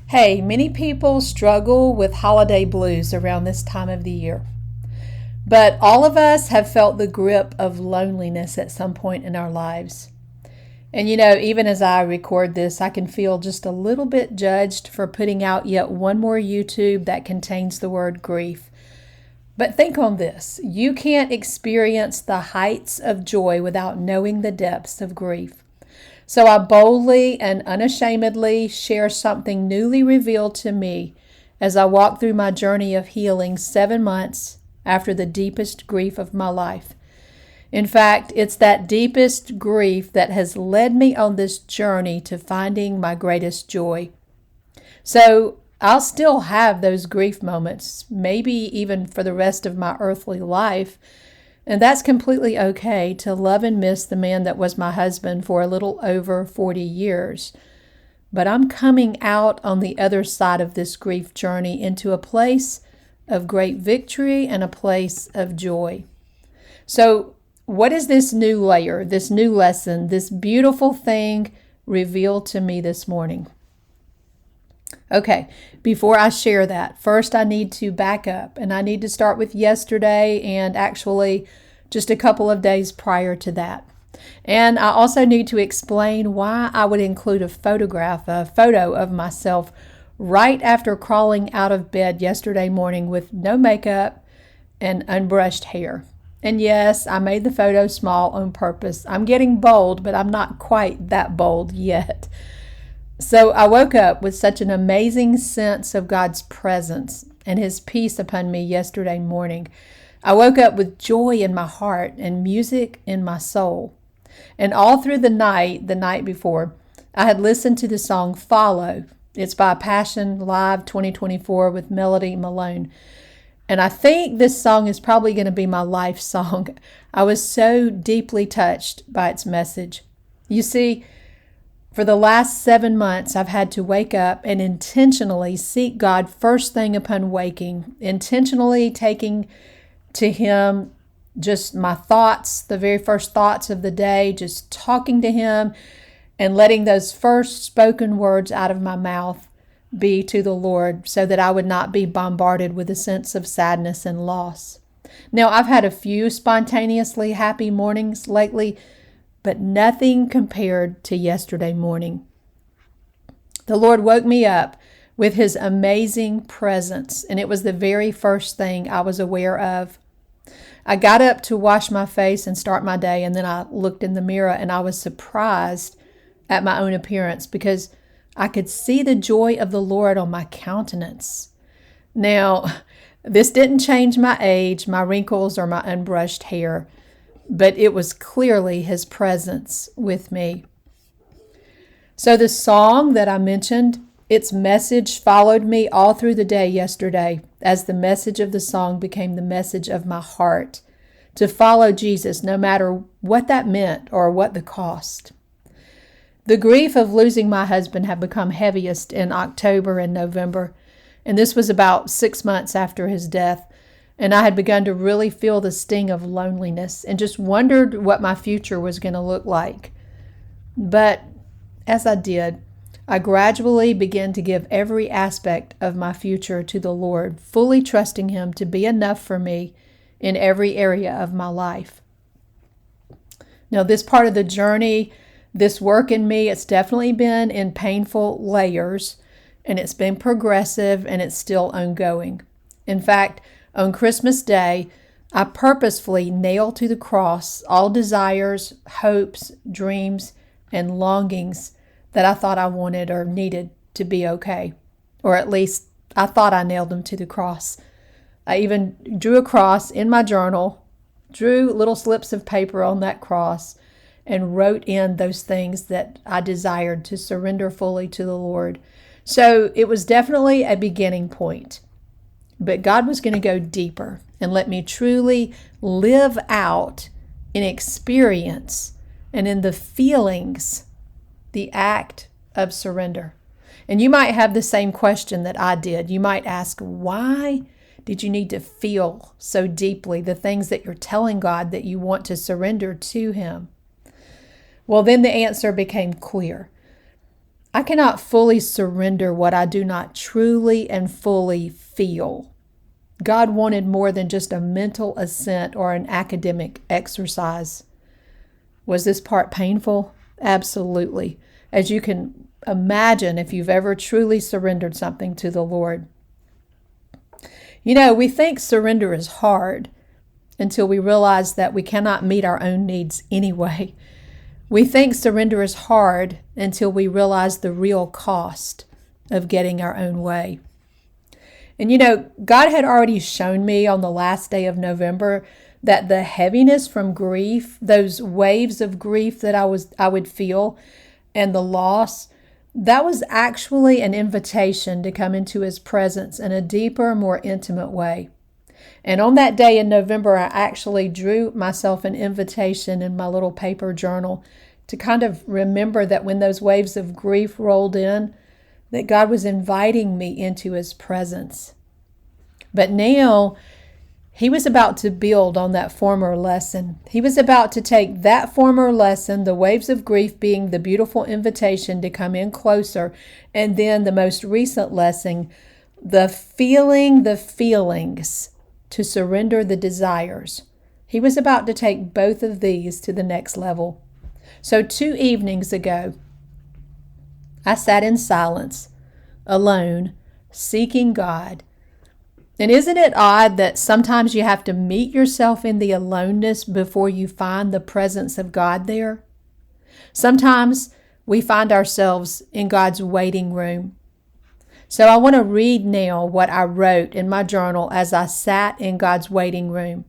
Hey, many people struggle with holiday blues around this time of the year. But all of us have felt the grip of loneliness at some point in our lives. And even as I record this, I can feel just a little bit judged for putting out yet one more YouTube that contains the word grief. But think on this. You can't experience the heights of joy without knowing the depths of grief. So I boldly and unashamedly share something newly revealed to me as I walk through my journey of healing 7 months after the deepest grief of my life. In fact, it's that deepest grief that has led me on this journey to finding my greatest joy. So I'll still have those grief moments, maybe even for the rest of my earthly life. And that's completely okay to love and miss the man that was my husband for a little over 40 years. But I'm coming out on the other side of this grief journey into a place of great victory and a place of joy. So, what is this new layer, this new lesson, this beautiful thing revealed to me this morning? Okay, before I share that, first I need to back up, and I need to start with yesterday and actually just a couple of days prior to that. And I also need to explain why I would include a photo of myself right after crawling out of bed yesterday morning with no makeup and unbrushed hair. And yes, I made the photo small on purpose. I'm getting bold, but I'm not quite that bold yet. So I woke up with such an amazing sense of God's presence and His peace upon me yesterday morning. I woke up with joy in my heart and music in my soul. And all through the night before, I had listened to the song Follow. It's by Passion Live 2024 with Melody Malone. And I think this song is probably going to be my life song. I was so deeply touched by its message. You see, for the last 7 months, I've had to wake up and intentionally seek God first thing upon waking, intentionally taking to Him just my thoughts, the very first thoughts of the day, just talking to Him and letting those first spoken words out of my mouth be to the Lord so that I would not be bombarded with a sense of sadness and loss. Now, I've had a few spontaneously happy mornings lately, but nothing compared to yesterday morning. The Lord woke me up with His amazing presence, and it was the very first thing I was aware of. I got up to wash my face and start my day, and then I looked in the mirror and I was surprised at my own appearance because I could see the joy of the Lord on my countenance. Now, this didn't change my age, my wrinkles, or my unbrushed hair, but it was clearly His presence with me. So the song that I mentioned, its message followed me all through the day yesterday as the message of the song became the message of my heart to follow Jesus no matter what that meant or what the cost. The grief of losing my husband had become heaviest in October and November, and this was about 6 months after his death. And I had begun to really feel the sting of loneliness and just wondered what my future was going to look like. But as I did, I gradually began to give every aspect of my future to the Lord, fully trusting Him to be enough for me in every area of my life. Now, this part of the journey, this work in me, it's definitely been in painful layers, and it's been progressive, and it's still ongoing. In fact, on Christmas Day, I purposefully nailed to the cross all desires, hopes, dreams, and longings that I thought I wanted or needed to be okay. Or at least I thought I nailed them to the cross. I even drew a cross in my journal, drew little slips of paper on that cross, and wrote in those things that I desired to surrender fully to the Lord. So it was definitely a beginning point. But God was going to go deeper and let me truly live out in experience and in the feelings, the act of surrender. And you might have the same question that I did. You might ask, why did you need to feel so deeply the things that you're telling God that you want to surrender to Him? Well, then the answer became clear. I cannot fully surrender what I do not truly and fully feel. God wanted more than just a mental assent or an academic exercise. Was this part painful? Absolutely. As you can imagine, if you've ever truly surrendered something to the Lord. We think surrender is hard until we realize that we cannot meet our own needs anyway. We think surrender is hard until we realize the real cost of getting our own way. And God had already shown me on the last day of November that the heaviness from grief, those waves of grief that I would feel, and the loss, that was actually an invitation to come into His presence in a deeper, more intimate way. And on that day in November, I actually drew myself an invitation in my little paper journal to kind of remember that when those waves of grief rolled in, that God was inviting me into His presence. But now, He was about to build on that former lesson. He was about to take that former lesson, the waves of grief being the beautiful invitation to come in closer, and then the most recent lesson, the feelings, to surrender the desires. He was about to take both of these to the next level. So 2 evenings ago, I sat in silence, alone, seeking God. And isn't it odd that sometimes you have to meet yourself in the aloneness before you find the presence of God there? Sometimes we find ourselves in God's waiting room. So I want to read now what I wrote in my journal as I sat in God's waiting room.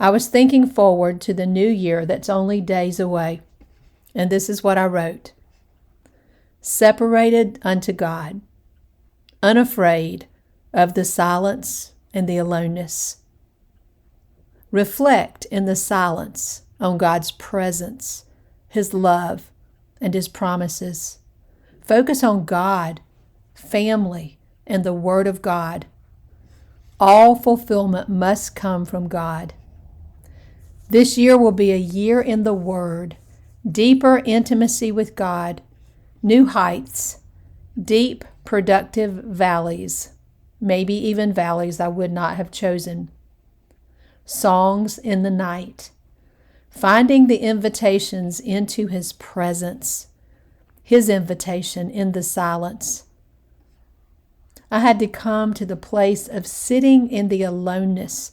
I was thinking forward to the new year that's only days away. And this is what I wrote. Separated unto God, unafraid of the silence and the aloneness. Reflect in the silence on God's presence, His love, and His promises. Focus on God, family, and the Word of God. All fulfillment must come from God. This year will be a year in the Word, deeper intimacy with God, new heights, deep, productive valleys, maybe even valleys I would not have chosen. Songs in the night, finding the invitations into His presence, His invitation in the silence. I had to come to the place of sitting in the aloneness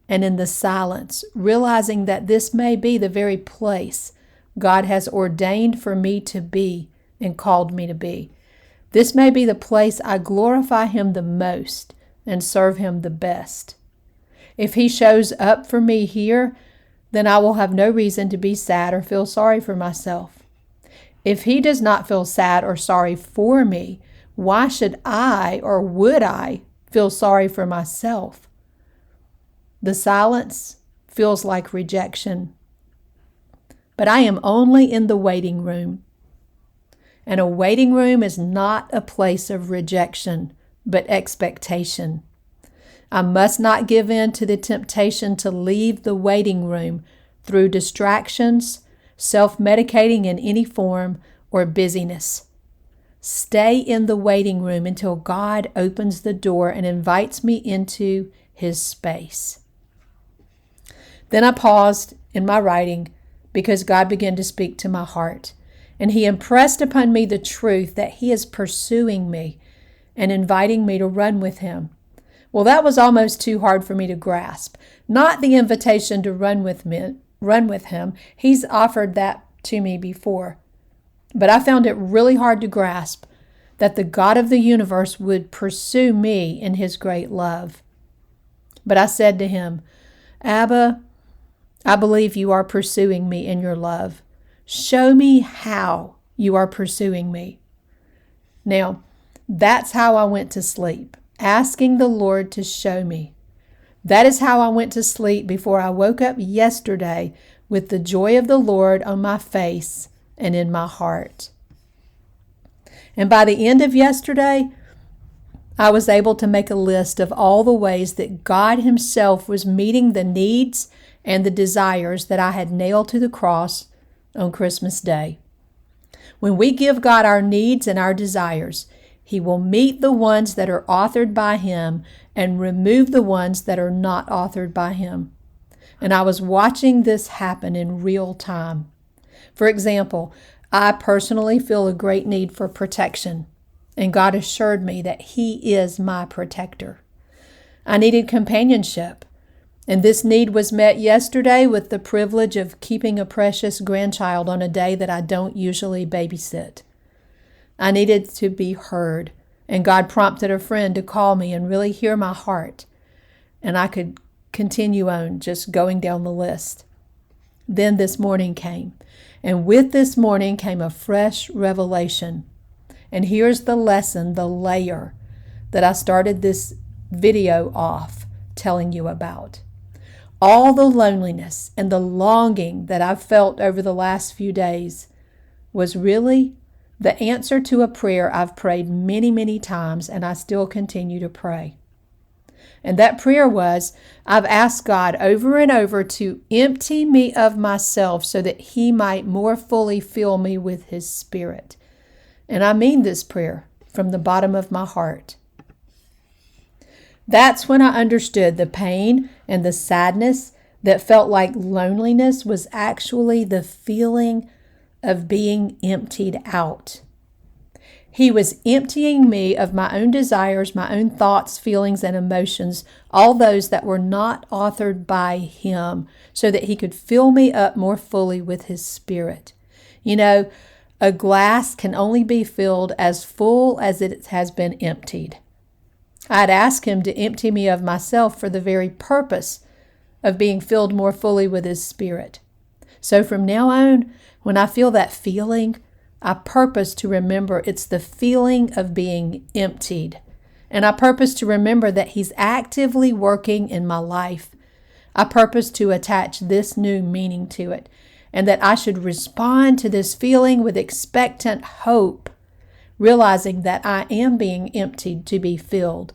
and in the silence, realizing that this may be the very place God has ordained for me to be and called me to be. This may be the place I glorify Him the most and serve Him the best. If He shows up for me here, then I will have no reason to be sad or feel sorry for myself. If He does not feel sad or sorry for me, why should I or would I feel sorry for myself? The silence feels like rejection. But I am only in the waiting room. And a waiting room is not a place of rejection, but expectation. I must not give in to the temptation to leave the waiting room through distractions, self-medicating in any form, or busyness. Stay in the waiting room until God opens the door and invites me into His space. Then I paused in my writing because God began to speak to my heart, and He impressed upon me the truth that He is pursuing me and inviting me to run with Him. Well, that was almost too hard for me to grasp. Not the invitation to run with Him. He's offered that to me before. But I found it really hard to grasp that the God of the universe would pursue me in His great love. But I said to Him, Abba, I believe You are pursuing me in Your love. Show me how You are pursuing me. Now, that's how I went to sleep, asking the Lord to show me. That is how I went to sleep before I woke up yesterday with the joy of the Lord on my face and in my heart. And by the end of yesterday, I was able to make a list of all the ways that God Himself was meeting the needs and the desires that I had nailed to the cross on Christmas Day. When we give God our needs and our desires, He will meet the ones that are authored by Him and remove the ones that are not authored by Him. And I was watching this happen in real time. For example, I personally feel a great need for protection, and God assured me that He is my protector. I needed companionship, and this need was met yesterday with the privilege of keeping a precious grandchild on a day that I don't usually babysit. I needed to be heard, and God prompted a friend to call me and really hear my heart, and I could continue on just going down the list. Then this morning came, and with this morning came a fresh revelation. And here's the lesson, the layer that I started this video off telling you about. All the loneliness and the longing that I've felt over the last few days was really the answer to a prayer I've prayed many, many times, and I still continue to pray. And that prayer was, I've asked God over and over to empty me of myself so that He might more fully fill me with His Spirit. And I mean this prayer from the bottom of my heart. That's when I understood the pain and the sadness that felt like loneliness was actually the feeling of being emptied out. He was emptying me of my own desires, my own thoughts, feelings, and emotions, all those that were not authored by Him, so that He could fill me up more fully with His Spirit. You know, a glass can only be filled as full as it has been emptied. I'd ask Him to empty me of myself for the very purpose of being filled more fully with His Spirit. So from now on, when I feel that feeling, I purpose to remember it's the feeling of being emptied. And I purpose to remember that He's actively working in my life. I purpose to attach this new meaning to it, and that I should respond to this feeling with expectant hope, realizing that I am being emptied to be filled.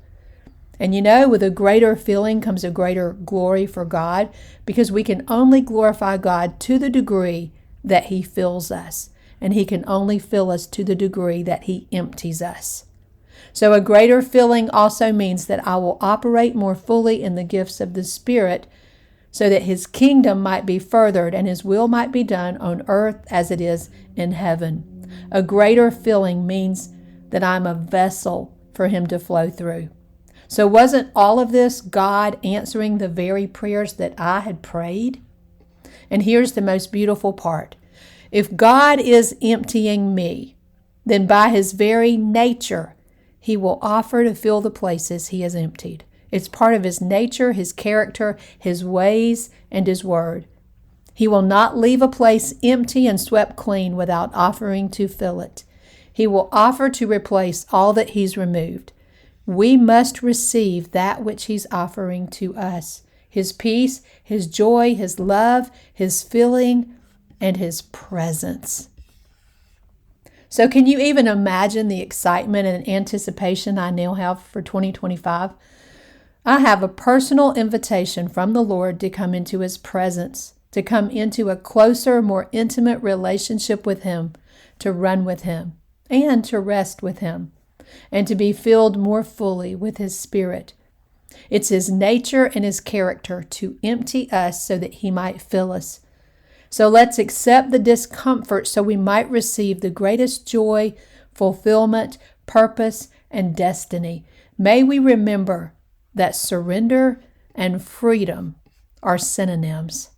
And you know, with a greater feeling comes a greater glory for God, because we can only glorify God to the degree that He fills us. And He can only fill us to the degree that He empties us. So a greater filling also means that I will operate more fully in the gifts of the Spirit, so that His kingdom might be furthered and His will might be done on earth as it is in heaven. A greater filling means that I'm a vessel for Him to flow through. So wasn't all of this God answering the very prayers that I had prayed? And here's the most beautiful part. If God is emptying me, then by His very nature, He will offer to fill the places He has emptied. It's part of His nature, His character, His ways, and His word. He will not leave a place empty and swept clean without offering to fill it. He will offer to replace all that He's removed. We must receive that which He's offering to us. His peace, His joy, His love, His filling, and His presence. So can you even imagine the excitement and anticipation I now have for 2025? I have a personal invitation from the Lord to come into His presence, to come into a closer, more intimate relationship with Him, to run with Him, and to rest with Him, and to be filled more fully with His Spirit. It's His nature and His character to empty us so that He might fill us. So let's accept the discomfort so we might receive the greatest joy, fulfillment, purpose, and destiny. May we remember that surrender and freedom are synonyms.